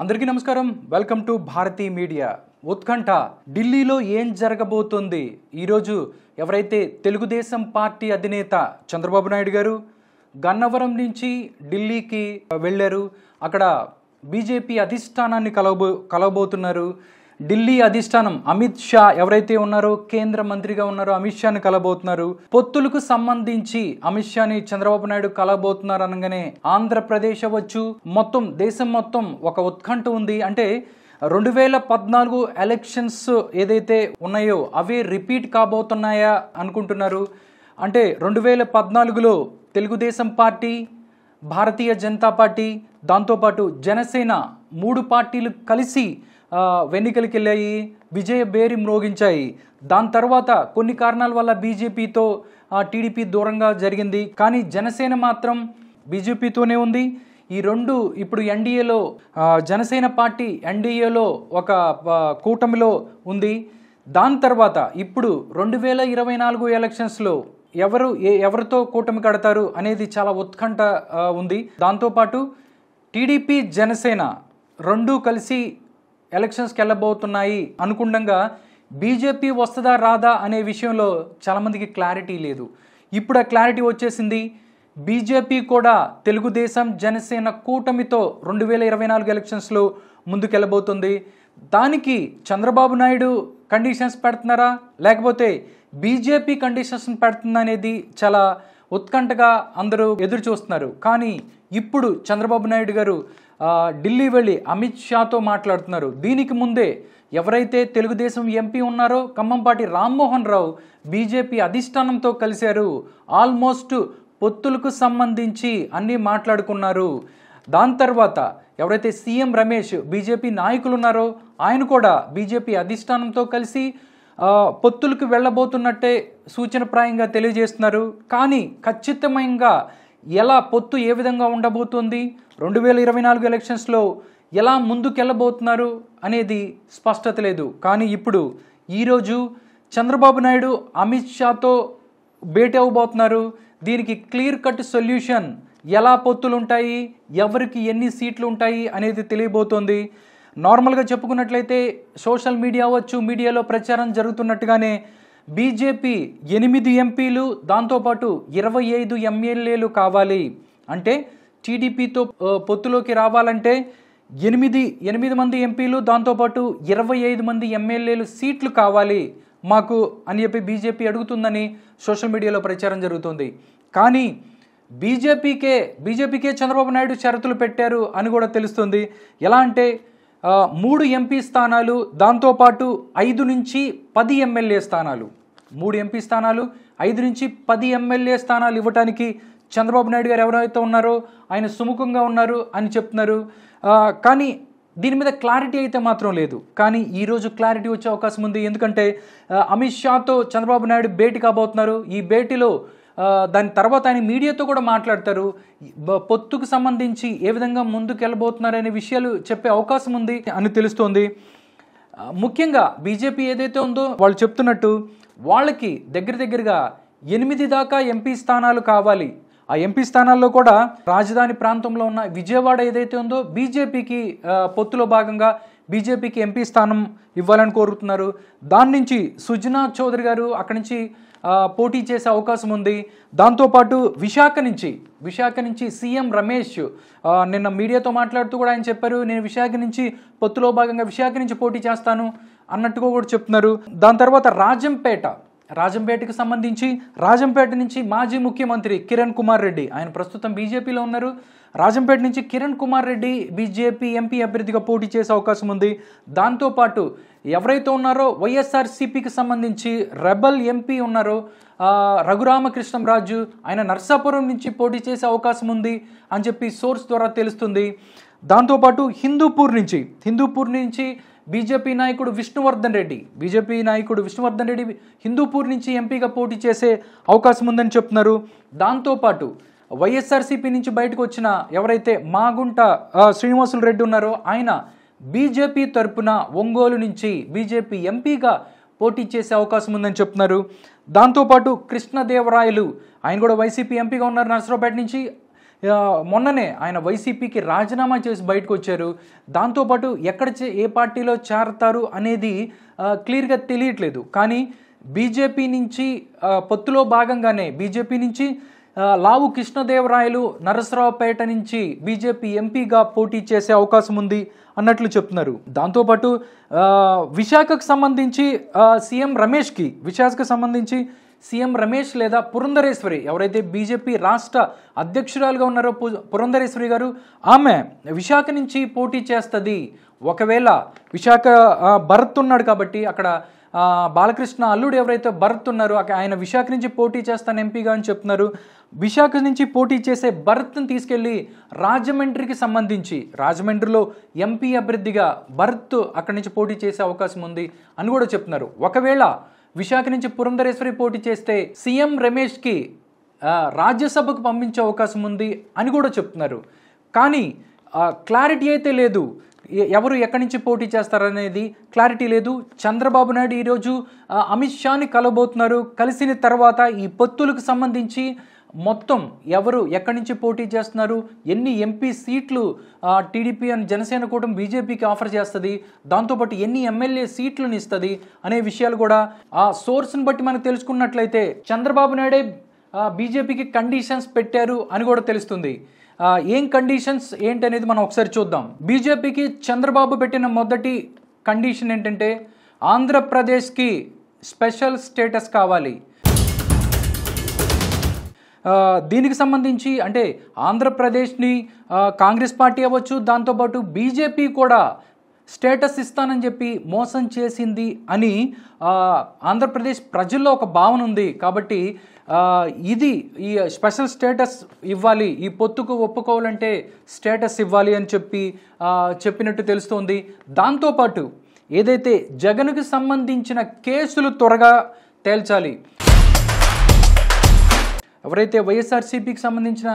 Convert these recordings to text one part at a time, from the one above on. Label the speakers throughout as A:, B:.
A: అందరికీ నమస్కారం. Welcome to Bharati media. ఉత్కంఠ ఢిల్లీలో ఏం జరగబోతోంది? ఈరోజు ఎవరైతే తెలుగుదేశం పార్టీ అధినేత చంద్రబాబు నాయుడు గారు గన్నవరం నుంచి ఢిల్లీకి వెళ్ళారు. అక్కడ బీజేపీ అధిష్టానాన్ని కలవబోతున్నారు. ఢిల్లీ అధిష్టానం అమిత్ షా ఎవరైతే ఉన్నారో, కేంద్ర మంత్రిగా ఉన్నారో అమిత్ షాని కలబోతున్నారు. పొత్తులకు సంబంధించి అమిత్ షాని చంద్రబాబు నాయుడు కలబోతున్నారు అనగానే ఆంధ్రప్రదేశ్ అవ్వచ్చు, మొత్తం దేశం మొత్తం ఒక ఉత్కంఠ ఉంది. అంటే 2014 ఎలక్షన్స్ ఏదైతే ఉన్నాయో అవే రిపీట్ కాబోతున్నాయా అనుకుంటున్నారు. అంటే 2014లో తెలుగుదేశం పార్టీ, భారతీయ జనతా పార్టీ, దాంతోపాటు జనసేన 3 పార్టీలు కలిసి ఎన్నికలకు వెళ్ళాయి, విజయ బేరి మ్రోగించాయి. దాని తర్వాత కొన్ని కారణాల వల్ల బీజేపీతో టీడీపీ దూరంగా జరిగింది. కానీ జనసేన మాత్రం బీజేపీతోనే ఉంది. ఈ రెండు ఇప్పుడు ఎన్డీఏలో, జనసేన పార్టీ ఎన్డీఏలో ఒక కూటమిలో ఉంది. దాని తర్వాత ఇప్పుడు 2024 ఎలక్షన్స్లో ఎవరితో కూటమి కడతారు అనేది చాలా ఉత్కంఠ ఉంది. దాంతోపాటు టీడీపీ, జనసేన రెండూ కలిసి ఎలక్షన్స్కి వెళ్ళబోతున్నాయి అనుకుండగా బీజేపీ వస్తుందా రాదా అనే విషయంలో చాలామందికి క్లారిటీ లేదు. ఇప్పుడు ఆ క్లారిటీ వచ్చేసింది. బీజేపీ కూడా తెలుగుదేశం, జనసేన కూటమితో 2024 ఎలక్షన్స్లో ముందుకెళ్ళబోతుంది. దానికి చంద్రబాబు నాయుడు కండిషన్స్ పెడుతున్నారా, లేకపోతే బీజేపీ కండిషన్స్ పెడుతుందా అనేది చాలా ఉత్కంఠగా అందరూ ఎదురు చూస్తున్నారు. కానీ ఇప్పుడు చంద్రబాబు నాయుడు గారు ఢిల్లీ వెళ్ళి అమిత్ షాతో మాట్లాడుతున్నారు. దీనికి ముందే ఎవరైతే తెలుగుదేశం ఎంపీ ఉన్నారో ఖమ్మంపాటి రామ్మోహన్ రావు బీజేపీ అధిష్టానంతో కలిశారు. ఆల్మోస్ట్ పొత్తులకు సంబంధించి అన్నీ మాట్లాడుకున్నారు. దాని తర్వాత ఎవరైతే సీఎం రమేష్ బీజేపీ నాయకులు ఉన్నారో ఆయన కూడా బీజేపీ అధిష్టానంతో కలిసి పొత్తులకు వెళ్ళబోతున్నట్టే సూచనప్రాయంగా తెలియజేస్తున్నారు. కానీ ఖచ్చితంగా ఎలా పొత్తు ఏ విధంగా ఉండబోతుంది, 2024 ఎలక్షన్స్లో ఎలా ముందుకెళ్ళబోతున్నారు అనేది స్పష్టత లేదు. కానీ ఇప్పుడు ఈరోజు చంద్రబాబు నాయుడు అమిత్ షాతో భేటీ అవ్వబోతున్నారు. దీనికి క్లియర్ కట్ సొల్యూషన్, ఎలా పొత్తులు ఉంటాయి, ఎవరికి ఎన్ని సీట్లు ఉంటాయి అనేది తెలియబోతోంది. నార్మల్గా చెప్పుకున్నట్లయితే సోషల్ మీడియా అవ్వచ్చు, మీడియాలో ప్రచారం జరుగుతున్నట్టుగానే బీజేపీ 8 ఎంపీలు, దాంతోపాటు 25 ఎమ్మెల్యేలు కావాలి. అంటే టీడీపీతో పొత్తులోకి రావాలంటే 8 మంది ఎంపీలు, దాంతోపాటు 25 మంది ఎమ్మెల్యేలు సీట్లు కావాలి మాకు అని చెప్పి బీజేపీ అడుగుతుందని సోషల్ మీడియాలో ప్రచారం జరుగుతుంది. కానీ బీజేపీకే చంద్రబాబు నాయుడు షరతులు పెట్టారు అని కూడా తెలుస్తుంది. ఎలా అంటే 3 ఎంపీ స్థానాలు, దాంతోపాటు 5 నుంచి 10 ఎమ్మెల్యే స్థానాలు, 3 ఎంపీ స్థానాలు, 5 నుంచి 10 ఎమ్మెల్యే స్థానాలు ఇవ్వడానికి చంద్రబాబు నాయుడు గారు ఎవరైతే ఉన్నారో ఆయన సుముఖంగా ఉన్నారు అని చెప్తున్నారు. కానీ దీని మీద క్లారిటీ అయితే మాత్రం లేదు. కానీ ఈరోజు క్లారిటీ వచ్చే అవకాశం ఉంది. ఎందుకంటే అమిత్ షాతో చంద్రబాబు నాయుడు భేటీ కాబోతున్నారు. ఈ భేటీలో దాని తర్వాత ఆయన మీడియాతో కూడా మాట్లాడతారు. పొత్తుకు సంబంధించి ఏ విధంగా ముందుకు వెళ్ళబోతున్నారు అనే విషయాలు చెప్పే అవకాశం ఉంది అని తెలుస్తోంది. ముఖ్యంగా బీజేపీ ఏదైతే ఉందో వాళ్ళు చెప్తున్నట్టు వాళ్ళకి దగ్గరగా 8 దాకా ఎంపీ స్థానాలు కావాలి. ఆ ఎంపీ స్థానాల్లో కూడా రాజధాని ప్రాంతంలో ఉన్న విజయవాడ ఏదైతే ఉందో బీజేపీకి పొత్తులో భాగంగా బీజేపీకి ఎంపీ స్థానం ఇవ్వాలని కోరుతున్నారు. దాని నుంచి సుజనా చౌదరి గారు అక్కడి నుంచి పోటీ చేసే అవకాశం ఉంది. దాంతోపాటు విశాఖ నుంచి సీఎం రమేష్ నిన్న మీడియాతో మాట్లాడుతూ కూడా ఆయన చెప్పారు, నేను విశాఖ నుంచి పొత్తులో భాగంగా విశాఖ నుంచి పోటీ చేస్తాను అన్నట్టుగా కూడా చెప్తున్నారు. దాని తర్వాత రాజంపేటకు సంబంధించి రాజంపేట నుంచి మాజీ ముఖ్యమంత్రి కిరణ్ కుమార్ రెడ్డి, ఆయన ప్రస్తుతం బీజేపీలో ఉన్నారు. రాజంపేట నుంచి కిరణ్ కుమార్ రెడ్డి బీజేపీ ఎంపీ అభ్యర్థిగా పోటీ చేసే అవకాశం ఉంది. దాంతోపాటు ఎవరైతే ఉన్నారో వైఎస్ఆర్సీపీకి సంబంధించి రెబల్ ఎంపీ ఉన్నారో రఘురామకృష్ణంరాజు, ఆయన నర్సాపురం నుంచి పోటీ చేసే అవకాశం ఉంది అని చెప్పి సోర్స్ ద్వారా తెలుస్తుంది. దాంతోపాటు హిందూపూర్ నుంచి బీజేపీ నాయకుడు విష్ణువర్ధన్ రెడ్డి హిందూపూర్ నుంచి ఎంపీగా పోటీ చేసే అవకాశం ఉందని చెప్తున్నారు. దాంతోపాటు వైఎస్ఆర్సీపీ నుంచి బయటకు వచ్చిన ఎవరైతే మాగుంట శ్రీనివాసులు రెడ్డి ఉన్నారో ఆయన బీజేపీ తరపున ఒంగోలు నుంచి బీజేపీ ఎంపీగా పోటీ చేసే అవకాశం ఉందని చెప్తున్నారు. దాంతోపాటు కృష్ణదేవరాయలు ఆయన కూడా వైసీపీ ఎంపీగా ఉన్నారు నర్సరావుపేట నుంచి. మొన్ననే ఆయన వైసీపీకి రాజీనామా చేసి బయటకు వచ్చారు. దాంతోపాటు ఏ పార్టీలో చేరతారు అనేది క్లియర్గా తెలియట్లేదు. కానీ బీజేపీ నుంచి పొత్తులో భాగంగానే బీజేపీ నుంచి లావు కృష్ణదేవరాయలు నరసరావుపేట నుంచి బీజేపీ ఎంపీగా పోటీ చేసే అవకాశం ఉంది అన్నట్లు చెప్తున్నారు. దాంతోపాటు విశాఖకు సంబంధించి సీఎం రమేష్ లేదా పురంధరేశ్వరి ఎవరైతే బీజేపీ రాష్ట్ర అధ్యక్షురాలుగా ఉన్నారో పురంధరేశ్వరి గారు, ఆమె విశాఖ నుంచి పోటీ చేస్తుంది. ఒకవేళ విశాఖ భరత్ ఉన్నాడు కాబట్టి అక్కడ బాలకృష్ణ అల్లుడు ఎవరైతే భరత్ ఉన్నారో ఆయన విశాఖ నుంచి పోటీ చేస్తాను ఎంపీగా అని చెప్తున్నారు. విశాఖ నుంచి పోటీ చేసే భరత్ని తీసుకెళ్ళి రాజమండ్రిలో ఎంపీ అభ్యర్థిగా భరత్ అక్కడి నుంచి పోటీ చేసే అవకాశం ఉంది అని కూడా చెప్తున్నారు. ఒకవేళ విశాఖ నుంచి పురంధరేశ్వరి పోటీ చేస్తే సీఎం రమేష్కి రాజ్యసభకు పంపించే అవకాశం ఉంది అని కూడా చెప్తున్నారు. కానీ క్లారిటీ అయితే లేదు, ఎవరు ఎక్కడి నుంచి పోటీ చేస్తారనేది క్లారిటీ లేదు. చంద్రబాబు నాయుడు ఈరోజు అమిత్ షాని కలవబోతున్నారు. కలిసిన తర్వాత ఈ పొత్తులకు సంబంధించి మొత్తం ఎవరు ఎక్కడి నుంచి పోటీ చేస్తున్నారు, ఎన్ని ఎంపీ సీట్లు టీడీపీ అండ్ జనసేన కూటమి బీజేపీకి ఆఫర్ చేస్తుంది, దాంతోపాటు ఎన్ని ఎమ్మెల్యే సీట్లను ఇస్తుంది అనే విషయాలు కూడా ఆ సోర్స్ని బట్టి మనం తెలుసుకున్నట్లయితే చంద్రబాబు నాయుడే బీజేపీకి కండిషన్స్ పెట్టారు అని కూడా తెలుస్తుంది. ఏం కండిషన్స్ ఏంటనేది మనం ఒకసారి చూద్దాం. బీజేపీకి చంద్రబాబు పెట్టిన మొదటి కండిషన్ ఏంటంటే ఆంధ్రప్రదేశ్కి స్పెషల్ స్టేటస్ కావాలి. దీనికి సంబంధించి అంటే ఆంధ్రప్రదేశ్ని కాంగ్రెస్ పార్టీ అవ్వచ్చు, దాంతోపాటు బీజేపీ కూడా స్టేటస్ ఇస్తానని చెప్పి మోసం చేసింది అని ఆంధ్రప్రదేశ్ ప్రజల్లో ఒక భావన ఉంది. కాబట్టి ఈ స్పెషల్ స్టేటస్ ఇవ్వాలి, ఈ పొత్తుకు ఒప్పుకోవాలంటే స్టేటస్ ఇవ్వాలి అని చెప్పినట్టు తెలుస్తోంది. దాంతోపాటు ఏదైతే జగన్కు సంబంధించిన కేసులు త్వరగా తేల్చాలి. ఎవరైతే వైఎస్ఆర్సీపీకి సంబంధించిన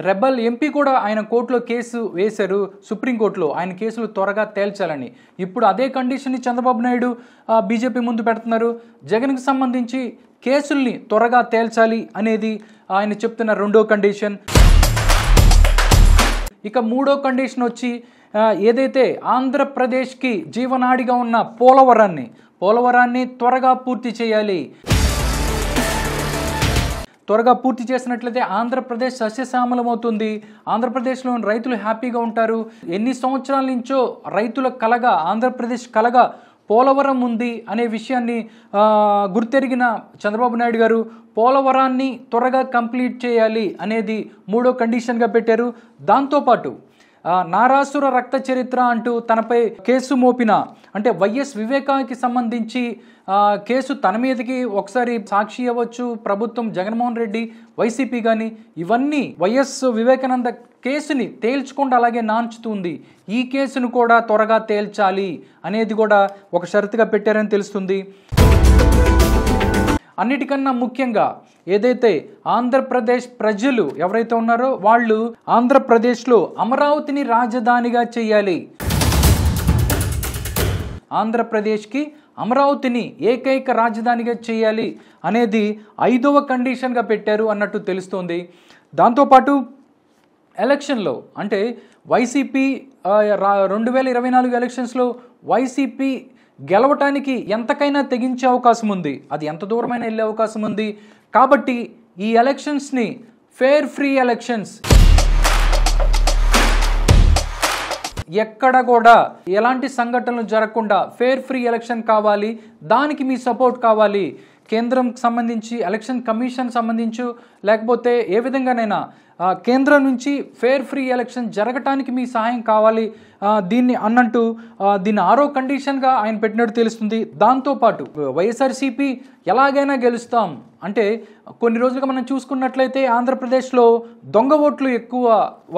A: రెబల్ ఎంపీ కూడా ఆయన కోర్టులో కేసు వేశారు, సుప్రీంకోర్టులో ఆయన కేసులు త్వరగా తేల్చాలని. ఇప్పుడు అదే కండిషన్ని చంద్రబాబు నాయుడు బీజేపీ ముందు పెడుతున్నారు. జగన్కి సంబంధించి కేసుల్ని త్వరగా తేల్చాలి అనేది ఆయన చెప్తున్న రెండో కండిషన్. ఇక మూడో కండిషన్ వచ్చి ఏదైతే ఆంధ్రప్రదేశ్కి జీవనాడిగా ఉన్న పోలవరాన్ని త్వరగా పూర్తి చేయాలి. త్వరగా పూర్తి చేసినట్లయితే ఆంధ్రప్రదేశ్ సస్యశ్యామలమవుతుంది. ఆంధ్రప్రదేశ్లోని రైతులు హ్యాపీగా ఉంటారు. ఎన్ని సంవత్సరాల నుంచో రైతుల కలగా ఆంధ్రప్రదేశ్ కలగా పోలవరం ఉంది అనే విషయాన్ని గుర్తెరిగిన చంద్రబాబు నాయుడు గారు పోలవరాన్ని త్వరగా కంప్లీట్ చేయాలి అనేది మూడో కండిషన్గా పెట్టారు. దాంతోపాటు నారాసుర రక్త చరిత్ర అంటూ తనపై కేసు మోపిన అంటే వైఎస్ వివేకానికి సంబంధించి కేసు తన మీదకి ఒకసారి సాక్షి అవ్వచ్చు, ప్రభుత్వం జగన్మోహన్ రెడ్డి వైసీపీ కానీ ఇవన్నీ వైఎస్ వివేకానంద కేసుని తేల్చకుండా అలాగే నాంచుతుంది. ఈ కేసును కూడా త్వరగా తేల్చాలి అనేది కూడా ఒక షరతుగా పెట్టారని తెలుస్తుంది. అన్నిటికన్నా ముఖ్యంగా ఏదైతే ఆంధ్రప్రదేశ్ ప్రజలు ఎవరైతే ఉన్నారో వాళ్ళు ఆంధ్రప్రదేశ్లో అమరావతిని రాజధానిగా చేయాలి. ఆంధ్రప్రదేశ్కి అమరావతిని ఏకైక రాజధానిగా చేయాలి అనేది 5వ కండిషన్గా పెట్టారు అన్నట్టు తెలుస్తోంది. దాంతోపాటు ఎలక్షన్లో అంటే వైసీపీ 2024 ఎలక్షన్స్లో వైసీపీ గెలవటానికి ఎంతకైనా తెగించే అవకాశం ఉంది, అది ఎంత దూరమైనా వెళ్ళే అవకాశం ఉంది. కాబట్టి ఈ ఎలక్షన్స్ని ఫ్రీ ఎలక్షన్స్, ఎక్కడ కూడా ఎలాంటి సంఘటనలు జరగకుండా ఫ్రీ ఎలక్షన్ కావాలి. దానికి మీ సపోర్ట్ కావాలి. కేంద్రంకి సంబంధించి ఎలక్షన్ కమిషన్ సంబంధించి లేకపోతే ఏ విధంగానైనా కేంద్రం నుంచి ఫ్రీ ఎలక్షన్ జరగటానికి మీ సహాయం కావాలి దీన్ని అన్నట్టు దీన్ని 6వ కండిషన్గా ఆయన పెట్టినట్టు తెలుస్తుంది. దాంతోపాటు వైఎస్ఆర్సీపీ ఎలాగైనా గెలుస్తాం అంటే కొన్ని రోజులుగా మనం చూసుకున్నట్లయితే ఆంధ్రప్రదేశ్లో దొంగ ఓట్లు ఎక్కువ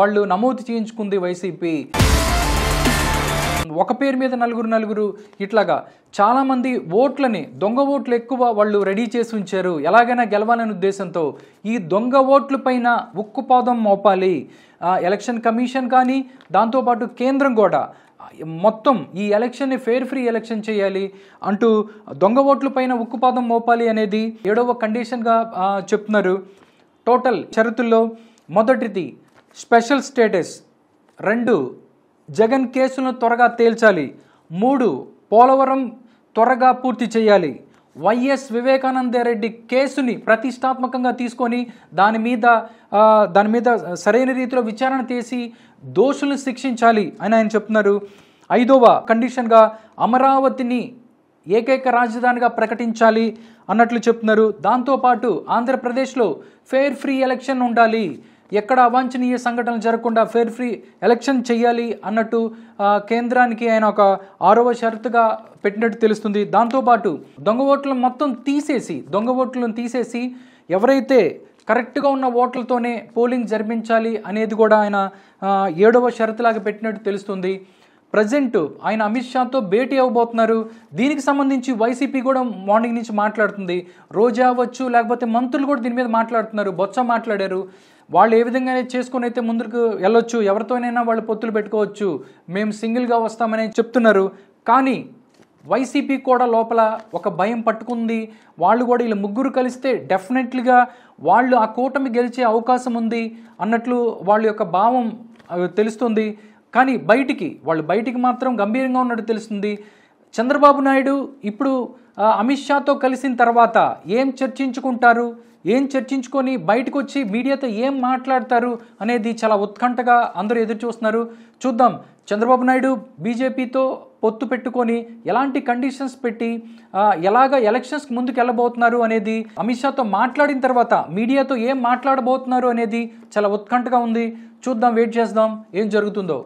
A: వాళ్ళు నమోదు చేయించుకుంది వైసీపీ. ఒక పేరు మీద నలుగురు ఇట్లాగా చాలామంది ఓట్లని దొంగ ఓట్లు ఎక్కువ వాళ్ళు రెడీ చేసి ఉంచారు ఎలాగైనా గెలవాలనే ఉద్దేశంతో. ఈ దొంగ ఓట్ల పైన ఉక్కుపాదం మోపాలి ఎలక్షన్ కమిషన్ కానీ, దాంతోపాటు కేంద్రం కూడా మొత్తం ఈ ఎలక్షన్ని ఫ్రీ ఎలక్షన్ చేయాలి అంటూ దొంగ ఓట్ల పైన ఉక్కుపాదం మోపాలి అనేది 7వ కండిషన్గా చెప్తున్నారు. టోటల్ షరతుల్లో మొదటిది స్పెషల్ స్టేటస్, 2 జగన్ కేసులను త్వరగా తేల్చాలి, 3 పోలవరం త్వరగా పూర్తి చేయాలి, వైఎస్ వివేకానందరెడ్డి కేసుని ప్రతిష్టాత్మకంగా తీసుకొని దాని మీద సరైన రీతిలో విచారణ చేసి దోషులను శిక్షించాలి అని ఆయన చెప్తున్నారు. 5వ కండిషన్గా అమరావతిని ఏకైక రాజధానిగా ప్రకటించాలి అన్నట్లు చెప్తున్నారు. దాంతోపాటు ఆంధ్రప్రదేశ్లో ఫెయిర్ ఫ్రీ ఎలక్షన్ ఉండాలి, ఎక్కడ అవాంఛనీయ సంఘటనలు జరగకుండా ఫెయిర్ ఫ్రీ ఎలక్షన్ చేయాలి అన్నట్టు కేంద్రానికి ఆయన ఒక 6వ షరతుగా పెట్టినట్టు తెలుస్తుంది. దాంతోపాటు దొంగ ఓట్లను తీసేసి ఎవరైతే కరెక్ట్గా ఉన్న ఓట్లతోనే పోలింగ్ జరిపించాలి అనేది కూడా ఆయన 7వ షరతులాగా పెట్టినట్టు తెలుస్తుంది. ప్రజెంట్ ఆయన అమిత్ షాతో భేటీ అవ్వబోతున్నారు. దీనికి సంబంధించి వైసీపీ కూడా మార్నింగ్ నుంచి మాట్లాడుతుంది. రోజా అవ్వచ్చు, లేకపోతే మంత్రులు కూడా దీని మీద మాట్లాడుతున్నారు. బొత్స మాట్లాడారు. వాళ్ళు ఏ విధంగా చేసుకొని అయితే ముందుకు వెళ్ళొచ్చు, ఎవరితోనైనా వాళ్ళు పొత్తులు పెట్టుకోవచ్చు, మేము సింగిల్గా వస్తామని చెప్తున్నారు. కానీ వైసీపీ కూడా లోపల ఒక భయం పట్టుకుంది. వాళ్ళు కూడా వీళ్ళు ముగ్గురు కలిస్తే డెఫినెట్లీగా వాళ్ళు ఆ కూటమి గెలిచే అవకాశం ఉంది అన్నట్లు వాళ్ళ యొక్క భావం తెలుస్తుంది. కానీ వాళ్ళు బయటికి మాత్రం గంభీరంగా ఉన్నట్టు తెలుస్తుంది. చంద్రబాబు నాయుడు ఇప్పుడు అమిత్ షాతో కలిసిన తర్వాత ఏం చర్చించుకొని బయటకు వచ్చి మీడియాతో ఏం మాట్లాడతారు అనేది చాలా ఉత్కంఠగా అందరూ ఎదురు చూస్తున్నారు. చూద్దాం చంద్రబాబు నాయుడు బీజేపీతో పొత్తు పెట్టుకొని ఎలాంటి కండిషన్స్ పెట్టి ఎలాగ ఎలక్షన్స్కి ముందుకు వెళ్ళబోతున్నారు అనేది, అమిత్ షాతో మాట్లాడిన తర్వాత మీడియాతో ఏం మాట్లాడబోతున్నారు అనేది చాలా ఉత్కంఠగా ఉంది. చూద్దాం, వెయిట్ చేద్దాం ఏం జరుగుతుందో.